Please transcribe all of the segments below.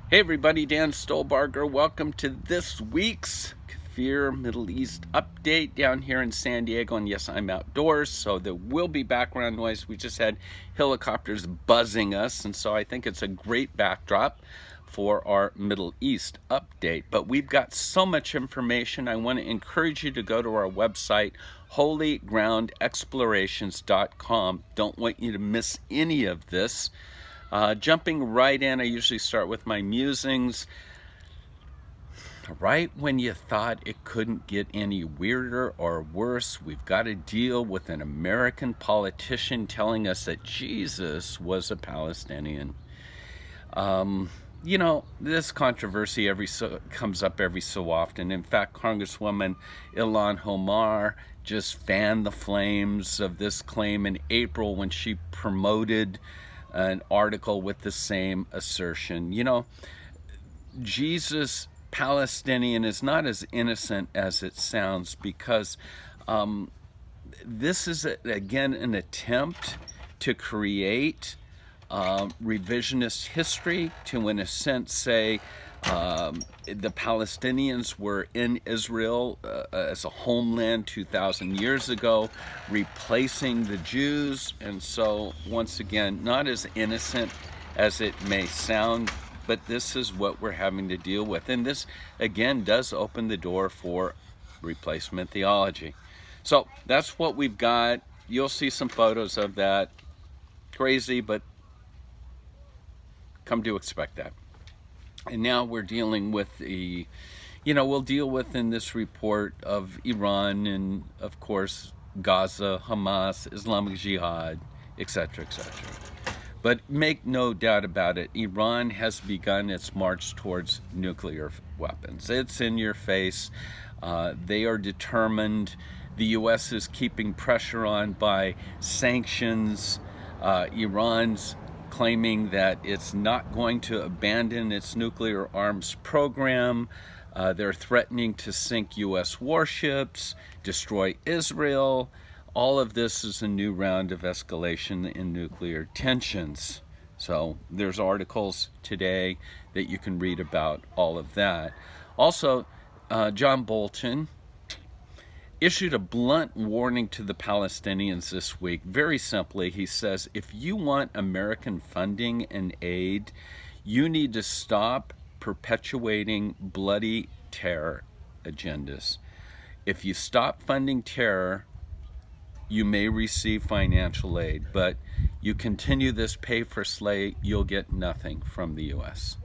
Hey everybody, Dan Stolebarger. Welcome to this week's KFIR Middle East update down here in San Diego. And yes, I'm outdoors, so there will be background noise. We just had helicopters buzzing us, and so I think it's a great backdrop for our Middle East update. But we've got so much information. I want to encourage you to go to our website, holygroundexplorations.com. Don't want you to miss any of this. Jumping right in, I usually start with my musings. Right when you thought it couldn't get any weirder or worse, we've got to deal with an American politician telling us that Jesus was a Palestinian. This controversy comes up every so often. In fact, Congresswoman Ilhan Omar just fanned the flames of this claim in April when she promoted an article with the same assertion. Jesus Palestinian is not as innocent as it sounds, because this is, again, an attempt to create revisionist history to, in a sense, say the Palestinians were in Israel as a homeland 2,000 years ago, replacing the Jews. And so, once again, not as innocent as it may sound, but this is what we're having to deal with. And this, again, does open the door for replacement theology. So that's what we've got. You'll see some photos of that. Crazy, but come to expect that. And now we're dealing with we'll deal with in this report of Iran and, of course, Gaza, Hamas, Islamic Jihad, etc., etc. But make no doubt about it, Iran has begun its march towards nuclear weapons. It's in your face. They are determined. The U.S. is keeping pressure on by sanctions. Iran's claiming that it's not going to abandon its nuclear arms program. They're threatening to sink U.S. warships, destroy Israel. All of this is a new round of escalation in nuclear tensions. So there's articles today that you can read about all of that. Also, John Bolton issued a blunt warning to the Palestinians this week. Very simply, he says, if you want American funding and aid, you need to stop perpetuating bloody terror agendas. If you stop funding terror, you may receive financial aid, but you continue this pay for slay, you'll get nothing from the U.S.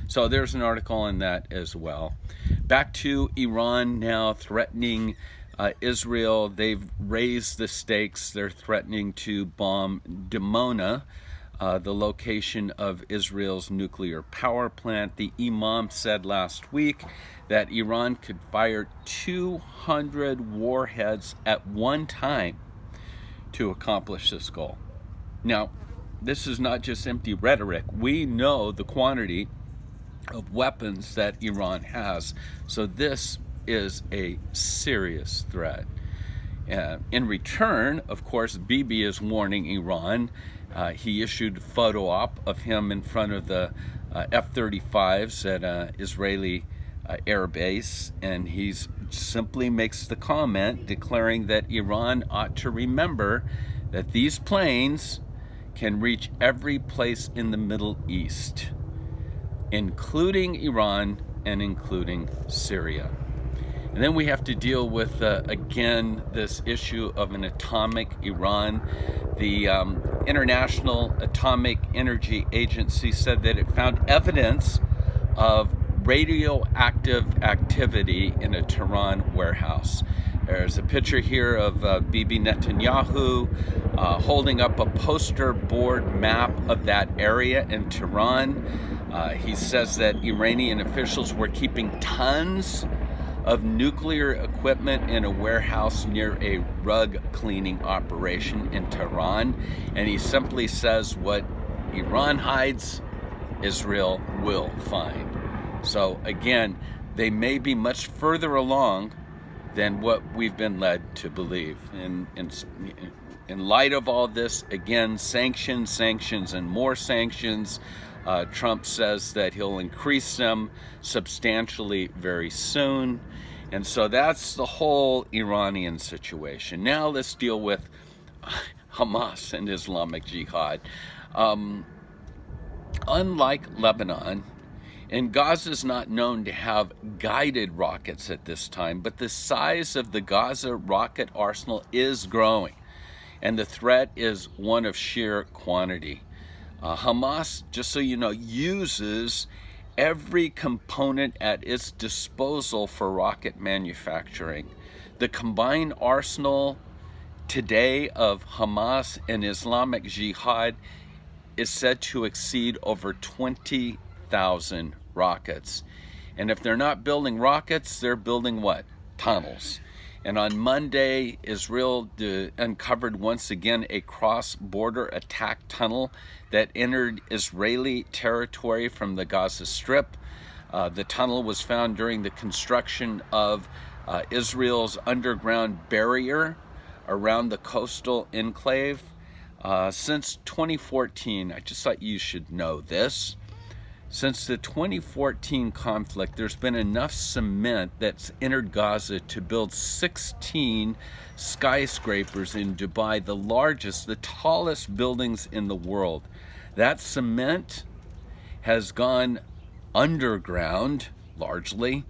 So there's an article on that as well. Back to Iran now, threatening Israel. They've raised the stakes. They're threatening to bomb Dimona, the location of Israel's nuclear power plant. The Imam said last week that Iran could fire 200 warheads at one time to accomplish this goal. Now, this is not just empty rhetoric. We know the quantity of weapons that Iran has. So this is a serious threat. In return, of course, Bibi is warning Iran. He issued a photo op of him in front of the F-35s at an Israeli air base, and he simply makes the comment declaring that Iran ought to remember that these planes can reach every place in the Middle East, including Iran and including Syria. And then we have to deal with, again, this issue of an atomic Iran. The International Atomic Energy Agency said that it found evidence of radioactive activity in a Tehran warehouse. There's a picture here of Bibi Netanyahu holding up a poster board map of that area in Tehran. He says that Iranian officials were keeping tons of nuclear equipment in a warehouse near a rug cleaning operation in Tehran. And he simply says, what Iran hides, Israel will find. So again, they may be much further along than what we've been led to believe. In light of all this, again, sanctions, and more sanctions. Trump says that he'll increase them substantially very soon. And so that's the whole Iranian situation. Now let's deal with Hamas and Islamic Jihad. Unlike Lebanon, and Gaza is not known to have guided rockets at this time, but the size of the Gaza rocket arsenal is growing, and the threat is one of sheer quantity. Hamas, just so you know, uses every component at its disposal for rocket manufacturing. The combined arsenal today of Hamas and Islamic Jihad is said to exceed over 20,000 rockets. And if they're not building rockets, they're building what? Tunnels. And on Monday, Israel uncovered once again a cross-border attack tunnel that entered Israeli territory from the Gaza Strip. The tunnel was found during the construction of Israel's underground barrier around the coastal enclave. Since 2014, I just thought you should know this. Since the 2014 conflict, there's been enough cement that's entered Gaza to build 16 skyscrapers in Dubai, the largest, the tallest buildings in the world. That cement has gone underground, largely,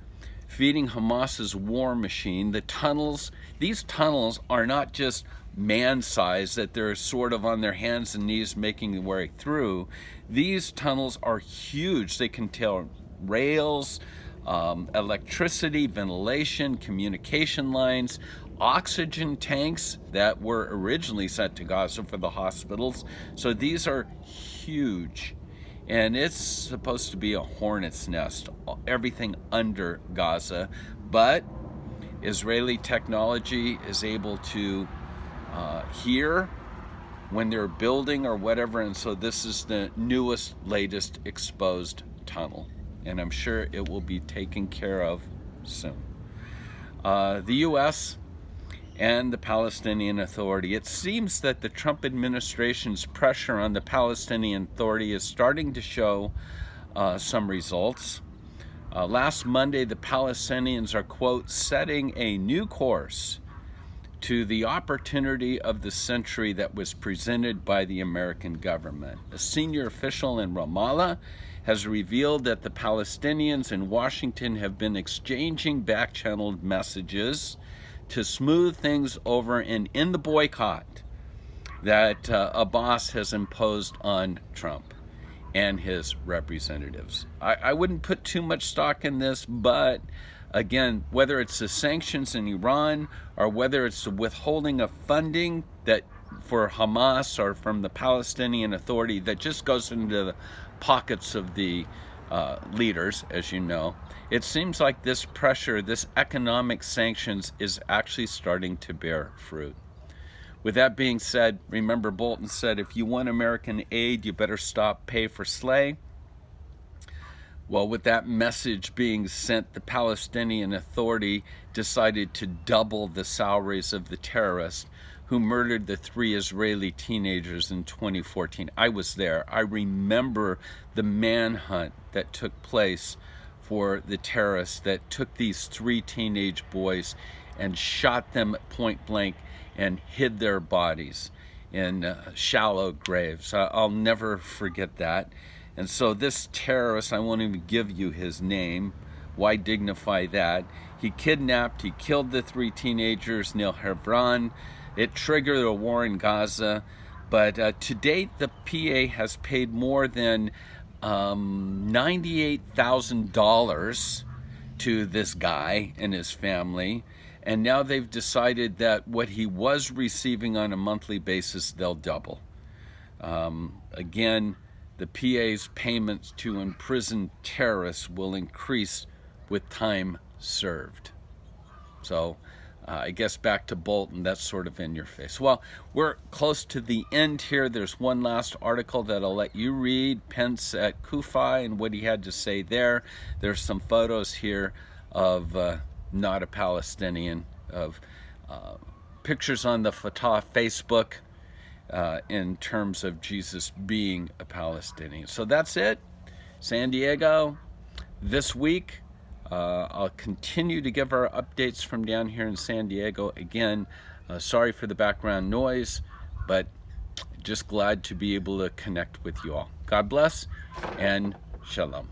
feeding Hamas's war machine. These tunnels are not just man-sized, that they're sort of on their hands and knees making their way through. These tunnels are huge. They contain rails, electricity, ventilation, communication lines, oxygen tanks that were originally sent to Gaza for the hospitals. So these are huge. And it's supposed to be a hornet's nest, everything under Gaza. But Israeli technology is able to hear when they're building or whatever, and so this is the newest, latest exposed tunnel, and I'm sure it will be taken care of soon. The U.S. and the Palestinian Authority. It seems that the Trump administration's pressure on the Palestinian Authority is starting to show some results. Last Monday, the Palestinians are, quote, setting a new course to the opportunity of the century that was presented by the American government. A senior official in Ramallah has revealed that the Palestinians in Washington have been exchanging back-channeled messages to smooth things over and end the boycott that Abbas has imposed on Trump and his representatives. I wouldn't put too much stock in this, but again, whether it's the sanctions in Iran or whether it's the withholding of funding that for Hamas or from the Palestinian Authority that just goes into the pockets of the leaders, as you know, it seems like this pressure, this economic sanctions is actually starting to bear fruit. With that being said, remember Bolton said, if you want American aid, you better stop, pay for slay. Well, with that message being sent, the Palestinian Authority decided to double the salaries of the terrorists who murdered the 3 Israeli teenagers in 2014. I was there. I remember the manhunt that took place for the terrorists that took these 3 teenage boys and shot them at point blank and hid their bodies in shallow graves. I'll never forget that. And so this terrorist, I won't even give you his name. Why dignify that? He kidnapped, he killed the 3 teenagers near Hebron. It triggered a war in Gaza. But to date, the PA has paid more than $98,000 to this guy and his family. And now they've decided that what he was receiving on a monthly basis, they'll double. Again, the PA's payments to imprisoned terrorists will increase with time served. So I guess back to Bolton, that's sort of in your face. Well, we're close to the end here. There's one last article that I'll let you read, Pence at KFIR and what he had to say there. There's some photos here of not a Palestinian, of pictures on the Fatah Facebook in terms of Jesus being a Palestinian. So that's it. San Diego, this week, I'll continue to give our updates from down here in San Diego. Again, sorry for the background noise, but just glad to be able to connect with you all. God bless and shalom.